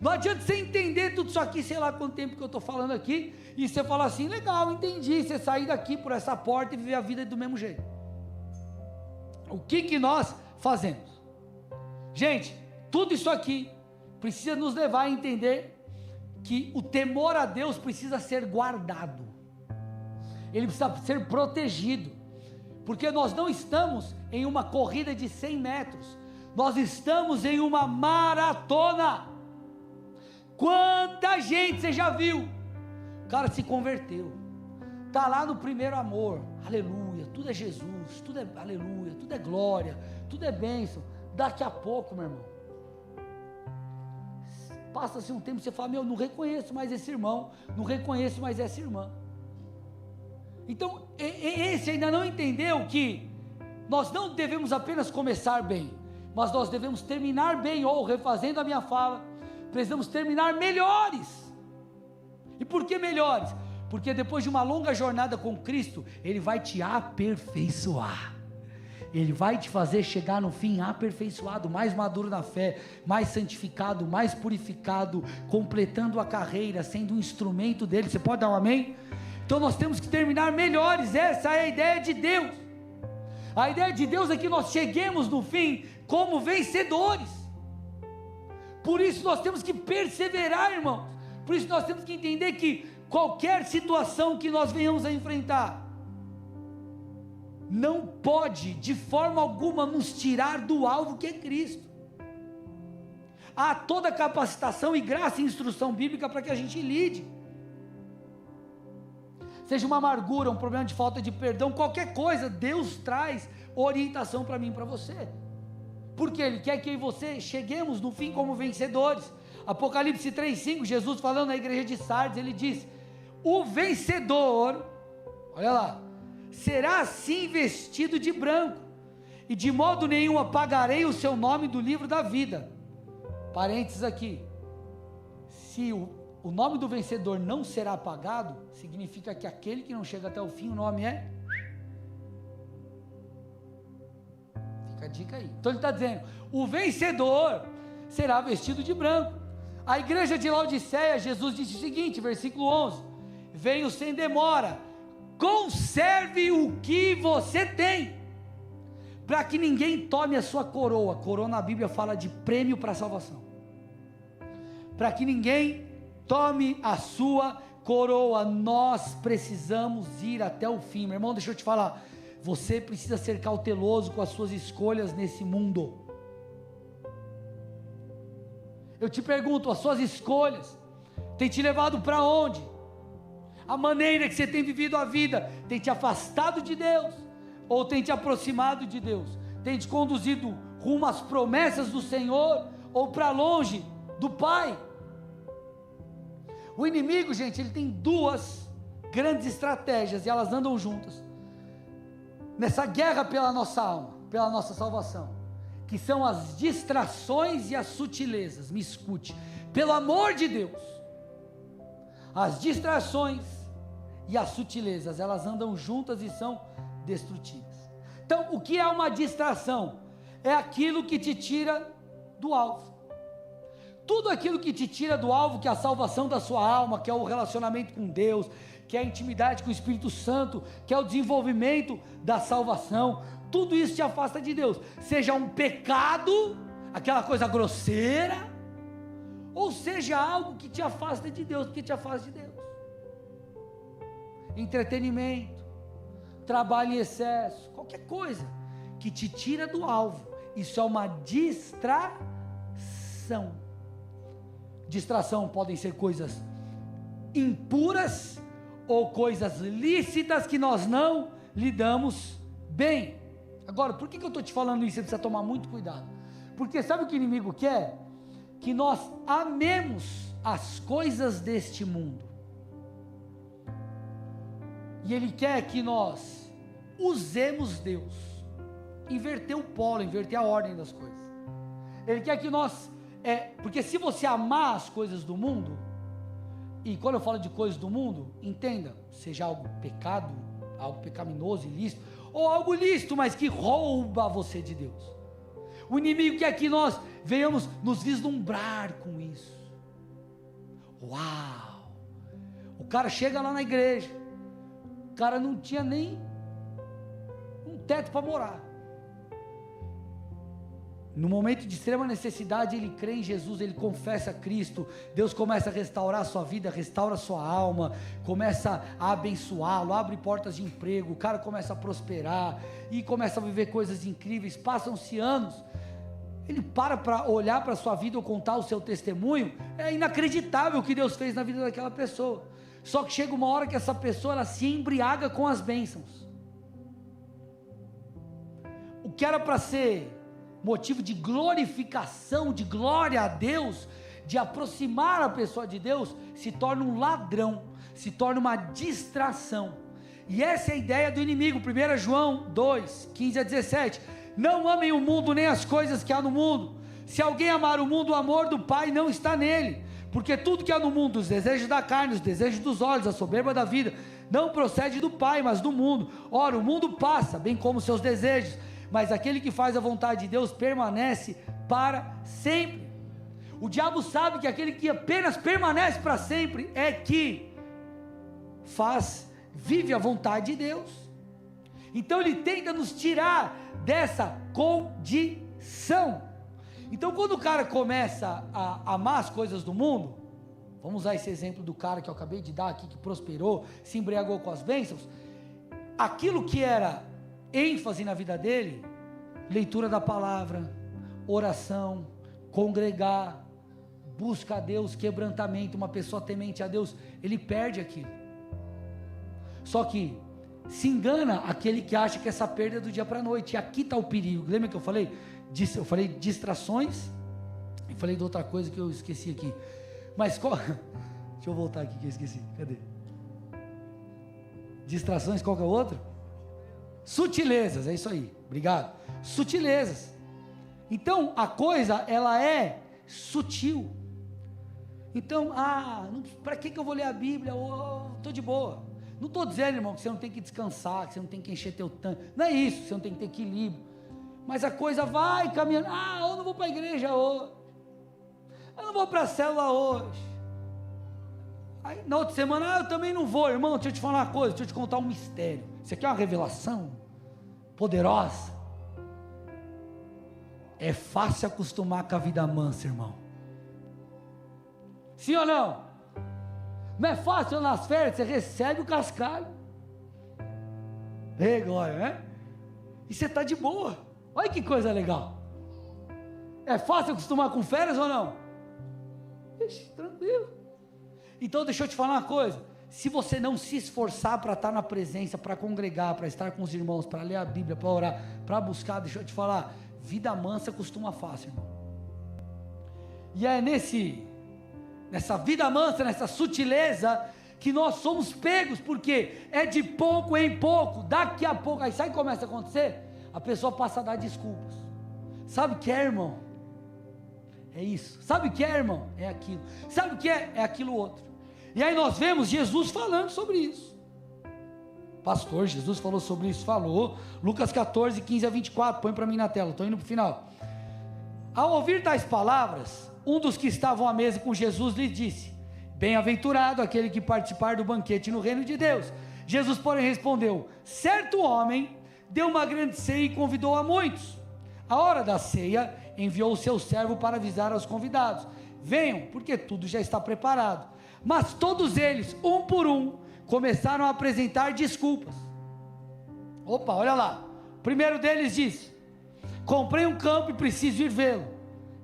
A: Não adianta você entender tudo isso aqui, sei lá quanto tempo que eu estou falando aqui, e você falar assim, legal, entendi, você sair daqui por essa porta e viver a vida do mesmo jeito. O que nós fazemos? Gente, tudo isso aqui precisa nos levar a entender que o temor a Deus precisa ser guardado, ele precisa ser protegido, porque nós não estamos em uma corrida de 100 metros, nós estamos em uma maratona. Quanta gente você já viu? O cara se converteu, está lá no primeiro amor, aleluia, tudo é Jesus, tudo é aleluia, tudo é glória, tudo é bênção. Daqui a pouco, meu irmão, passa-se um tempo, você fala, não reconheço mais esse irmão, não reconheço mais essa irmã. Então, esse ainda não entendeu que nós não devemos apenas começar bem, mas nós devemos terminar bem, ou refazendo a minha fala, precisamos terminar melhores. E por que melhores? Porque depois de uma longa jornada com Cristo, Ele vai te aperfeiçoar, Ele vai te fazer chegar no fim aperfeiçoado, mais maduro na fé, mais santificado, mais purificado, completando a carreira, sendo um instrumento dEle. Você pode dar um amém? Então nós temos que terminar melhores, essa é a ideia de Deus. A ideia de Deus é que nós cheguemos no fim como vencedores. Por isso nós temos que perseverar, irmãos. Por isso nós temos que entender que qualquer situação que nós venhamos a enfrentar, não pode de forma alguma nos tirar do alvo que é Cristo. Há toda capacitação e graça e instrução bíblica para que a gente lide, seja uma amargura, um problema de falta de perdão, qualquer coisa, Deus traz orientação para mim e para você, porque Ele quer que eu e você cheguemos no fim como vencedores. Apocalipse 3:5, Jesus falando na igreja de Sardes, Ele diz, o vencedor, olha lá, será assim vestido de branco, e de modo nenhum apagarei o seu nome do livro da vida. Parênteses aqui, se o nome do vencedor não será apagado, significa que aquele que não chega até o fim, o nome é... Fica a dica aí. Então ele está dizendo, o vencedor será vestido de branco. A igreja de Laodiceia, Jesus disse o seguinte, versículo 11, venho sem demora, conserve o que você tem, para que ninguém tome a sua coroa. Coroa na Bíblia fala de prêmio para a salvação. Para que ninguém tome a sua coroa. Nós precisamos ir até o fim. Meu irmão, deixa eu te falar, você precisa ser cauteloso com as suas escolhas nesse mundo. Eu te pergunto, as suas escolhas têm te levado para onde? A maneira que você tem vivido a vida tem te afastado de Deus ou tem te aproximado de Deus? Tem te conduzido rumo às promessas do Senhor ou para longe do Pai? O inimigo, gente, ele tem duas grandes estratégias e elas andam juntas nessa guerra pela nossa alma, pela nossa salvação, que são as distrações e as sutilezas. Me escute, pelo amor de Deus, as distrações e as sutilezas, elas andam juntas e são destrutivas. Então, o que é uma distração? É aquilo que te tira do alvo. Tudo aquilo que te tira do alvo, que é a salvação da sua alma, que é o relacionamento com Deus, que é a intimidade com o Espírito Santo, que é o desenvolvimento da salvação, tudo isso te afasta de Deus, seja um pecado, aquela coisa grosseira, ou seja algo que te afasta de Deus, porque te afasta de Deus. Entretenimento, trabalho em excesso, qualquer coisa que te tira do alvo, isso é uma distração. Distração podem ser coisas impuras ou coisas lícitas que nós não lidamos bem. Agora, por que eu estou te falando isso? Você precisa tomar muito cuidado, porque sabe o que o inimigo quer? Que nós amemos as coisas deste mundo, e ele quer que nós usemos Deus, inverter o polo, inverter a ordem das coisas. Ele quer que nós, porque se você amar as coisas do mundo, e quando eu falo de coisas do mundo, entenda, seja algo pecado, algo pecaminoso, ilícito, ou algo lícito, mas que rouba você de Deus. O inimigo quer que nós venhamos nos vislumbrar com isso. Uau! O cara chega lá na igreja, o cara não tinha nem um teto para morar. No momento de extrema necessidade, ele crê em Jesus, ele confessa a Cristo, Deus começa a restaurar a sua vida, restaura a sua alma, começa a abençoá-lo, abre portas de emprego, o cara começa a prosperar, e começa a viver coisas incríveis. Passam-se anos, ele para olhar para a sua vida ou contar o seu testemunho, é inacreditável o que Deus fez na vida daquela pessoa. Só que chega uma hora que essa pessoa, ela se embriaga com as bênçãos. O que era para ser motivo de glorificação, de glória a Deus, de aproximar a pessoa de Deus, se torna um ladrão, se torna uma distração. E essa é a ideia do inimigo. 1 João 2, 15 a 17, não amem o mundo nem as coisas que há no mundo. Se alguém amar o mundo, o amor do Pai não está nele, porque tudo que há no mundo, os desejos da carne, os desejos dos olhos, a soberba da vida, não procede do Pai, mas do mundo. Ora, o mundo passa, bem como seus desejos, mas aquele que faz a vontade de Deus permanece para sempre. O diabo sabe que aquele que apenas permanece para sempre é que vive a vontade de Deus. Então ele tenta nos tirar dessa condição. Então quando o cara começa a amar as coisas do mundo, vamos usar esse exemplo do cara que eu acabei de dar aqui, que prosperou, se embriagou com as bênçãos, aquilo que era ênfase na vida dele, leitura da palavra, oração, congregar, busca a Deus, quebrantamento, uma pessoa temente a Deus, ele perde aquilo. Só que se engana aquele que acha que essa perda é do dia para a noite, e aqui está o perigo. Lembra que eu falei? Eu falei distrações, e falei de outra coisa que eu esqueci aqui, mas deixa eu voltar aqui que eu esqueci, cadê? Distrações, qual que é o outro? Sutilezas, é isso aí, obrigado. Sutilezas. Então a coisa, ela é sutil. Então, para que eu vou ler a Bíblia? Estou de boa. Não estou dizendo, irmão, que você não tem que descansar, que você não tem que encher teu tanque. Não é isso, você não tem que ter equilíbrio. Mas a coisa vai caminhando. Eu não vou para a igreja hoje. Eu não vou para a célula hoje. Aí, na outra semana, eu também não vou, irmão. Deixa eu te falar uma coisa, deixa eu te contar um mistério. Isso aqui é uma revelação poderosa. É fácil acostumar com a vida mansa, irmão. Sim ou não? Não é fácil nas férias, você recebe o cascalho. Ei, glória, né? E você está de boa. Olha que coisa legal. É fácil acostumar com férias ou não? Ixi, tranquilo. Então deixa eu te falar uma coisa. Se você não se esforçar para estar na presença, para congregar, para estar com os irmãos, para ler a Bíblia, para orar, para buscar, deixa eu te falar, vida mansa costuma fácil, irmão. E é nessa vida mansa, nessa sutileza, que nós somos pegos, porque é de pouco em pouco, daqui a pouco, aí sabe o que começa a acontecer? A pessoa passa a dar desculpas. Sabe o que é, irmão? É isso. Sabe o que é, irmão? É aquilo. Sabe o que é? É aquilo outro. E aí nós vemos Jesus falando sobre isso. Pastor, Jesus falou sobre isso, falou. Lucas 14, 15 a 24, põe para mim na tela, estou indo para o final. Ao ouvir tais palavras, um dos que estavam à mesa com Jesus lhe disse: bem-aventurado aquele que participar do banquete no reino de Deus. Jesus, porém, respondeu: certo homem deu uma grande ceia e convidou a muitos. A hora da ceia, enviou o seu servo para avisar aos convidados: venham, porque tudo já está preparado. Mas todos eles, um por um, começaram a apresentar desculpas. Opa, olha lá. O primeiro deles disse: comprei um campo e preciso ir vê-lo,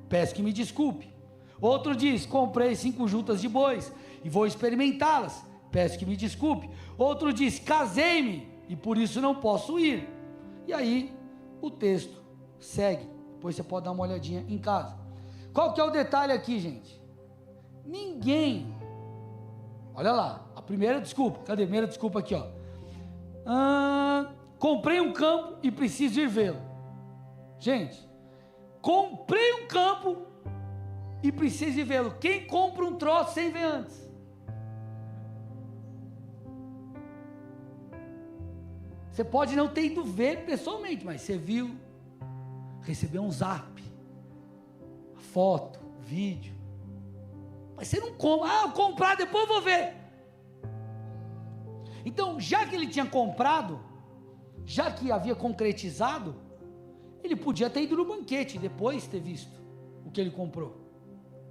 A: peço que me desculpe. Outro diz: comprei 5 juntas de bois e vou experimentá-las, peço que me desculpe. Outro diz: casei-me e por isso não posso ir. E aí o texto segue, depois você pode dar uma olhadinha em casa. Qual que é o detalhe aqui, gente? Ninguém, olha lá, a primeira desculpa, cadê a primeira desculpa aqui, ó? Comprei um campo e preciso ir vê-lo. Gente, comprei um campo e preciso ir vê-lo. Quem compra um troço sem ver antes? Você pode não ter ido ver pessoalmente, mas você viu, recebeu um zap, foto, vídeo, mas você não compra. Eu comprar, depois eu vou ver. Então, já que ele tinha comprado, já que havia concretizado, ele podia ter ido no banquete e depois ter visto o que ele comprou.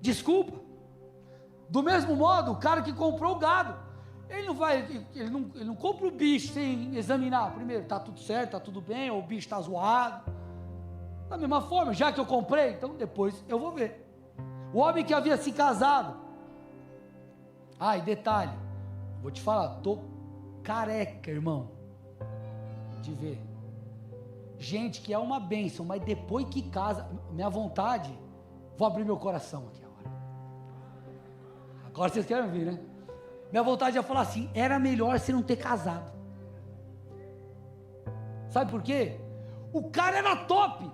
A: Desculpa. Do mesmo modo, o cara que comprou o gado, ele não compra o bicho sem examinar primeiro, está tudo certo, está tudo bem, ou o bicho está zoado. Da mesma forma, já que eu comprei, então depois eu vou ver. O homem que havia se casado, e detalhe, vou te falar, estou careca, irmão, de ver gente que é uma bênção, mas depois que casa, minha vontade, vou abrir meu coração aqui agora vocês querem ouvir, né? Minha vontade é falar assim: era melhor você não ter casado. Sabe por quê? O cara era top,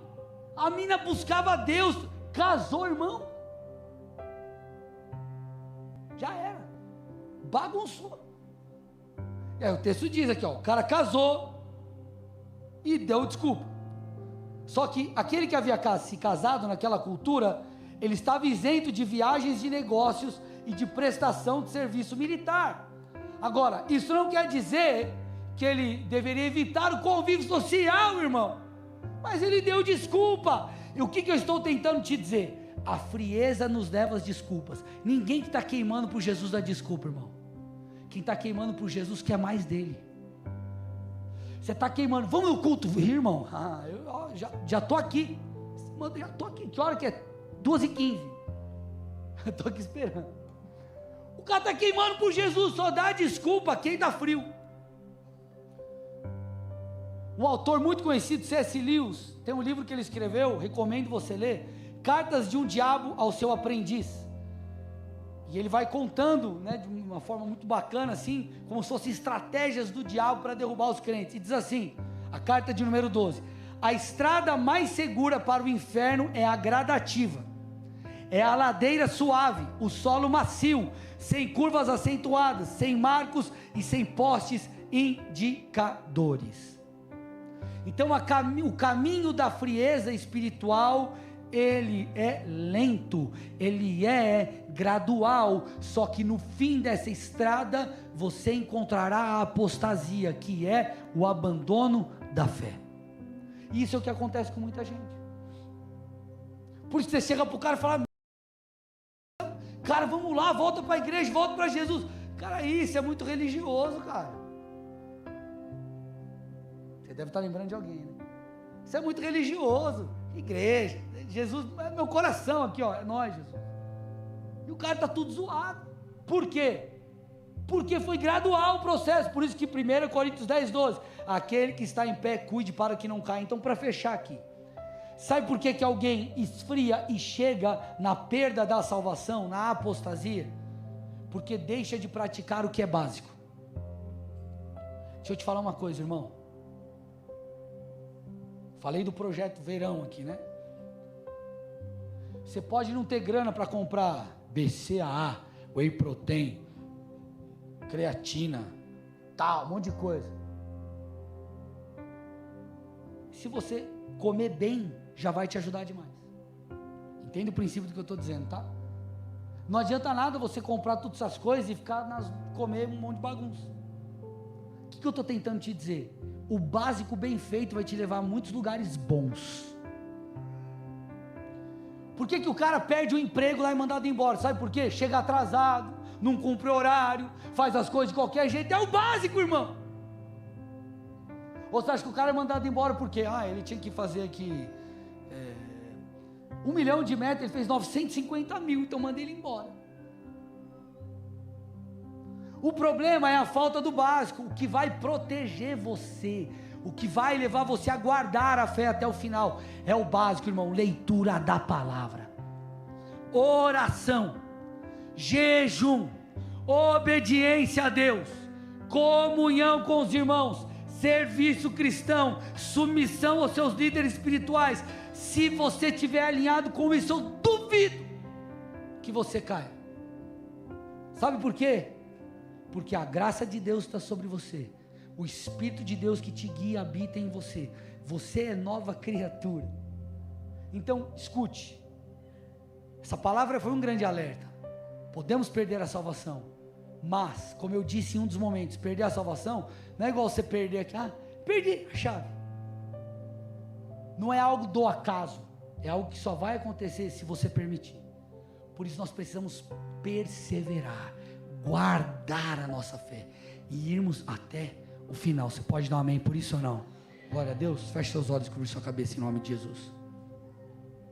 A: a mina buscava Deus, casou, irmão, já era, bagunçou. E aí o texto diz aqui, o cara casou e deu desculpa. Só que aquele que havia se casado naquela cultura, ele estava isento de viagens de negócios e de prestação de serviço militar. Agora, isso não quer dizer que ele deveria evitar o convívio social, irmão, mas ele deu desculpa. E o que eu estou tentando te dizer? A frieza nos leva às desculpas. Ninguém que está queimando por Jesus dá desculpa, irmão. Quem está queimando por Jesus quer mais dele. Você está queimando, vamos no culto, irmão? Eu já estou aqui. Já estou aqui. Que hora que é? 2h15. Estou aqui esperando. O cara está queimando por Jesus, só dá desculpa quem dá frio. Um autor muito conhecido, C.S. Lewis, tem um livro que ele escreveu, recomendo você ler, Cartas de um Diabo ao Seu Aprendiz. E ele vai contando, de uma forma muito bacana, assim, como se fossem estratégias do diabo para derrubar os crentes. E diz assim, a carta de número 12: a estrada mais segura para o inferno é a gradativa. é a ladeira suave, o solo macio, sem curvas acentuadas, sem marcos e sem postes indicadores. Então o caminho da frieza espiritual, ele é lento, ele é gradual, só que no fim dessa estrada, você encontrará a apostasia, que é o abandono da fé. Isso é o que acontece com muita gente. Por isso você chega para o cara e fala: cara, vamos lá, volta para a igreja, volta para Jesus. Cara, isso é muito religioso, cara. Você deve estar lembrando de alguém, né? Isso é muito religioso. Igreja, Jesus, é meu coração aqui, ó, é nós, Jesus. E o cara está tudo zoado. Por quê? Porque foi gradual o processo. Por isso que 1 Coríntios 10:12, aquele que está em pé, cuide para que não caia. Então, para fechar aqui, sabe por que alguém esfria e chega na perda da salvação, na apostasia? Porque deixa de praticar o que é básico. Deixa eu te falar uma coisa, irmão. Falei do projeto verão aqui, né? Você pode não ter grana para comprar BCAA, Whey Protein, creatina, tal, um monte de coisa. Se você comer bem, já vai te ajudar demais. Entende o princípio do que eu estou dizendo, tá? Não adianta nada você comprar todas essas coisas e ficar comer um monte de bagunça. O que eu estou tentando te dizer? O básico bem feito vai te levar a muitos lugares bons. Por que o cara perde o emprego lá e é mandado embora? Sabe por quê? Chega atrasado, não cumpre horário, faz as coisas de qualquer jeito. É o básico, irmão. Ou você acha que o cara é mandado embora porque ele tinha que fazer aqui 1 milhão de metros, ele fez 950 mil, então manda ele embora. O problema é a falta do básico. O que vai proteger você, o que vai levar você a guardar a fé até o final, é o básico, irmão. Leitura da palavra, oração, jejum, obediência a Deus, comunhão com os irmãos, serviço cristão, submissão aos seus líderes espirituais. Se você estiver alinhado com isso, eu duvido que você caia. Sabe por quê? Porque a graça de Deus está sobre você, o Espírito de Deus que te guia habita em você. Você é nova criatura. Então escute, essa palavra foi um grande alerta. Podemos perder a salvação, mas como eu disse em um dos momentos, perder a salvação não é igual você perder aqui, perdi a chave. Não é algo do acaso, é algo que só vai acontecer se você permitir. Por isso nós precisamos perseverar, guardar a nossa fé e irmos até o final. Você pode dar um amém por isso ou não? Glória a Deus. Feche seus olhos e cubra sua cabeça em nome de Jesus.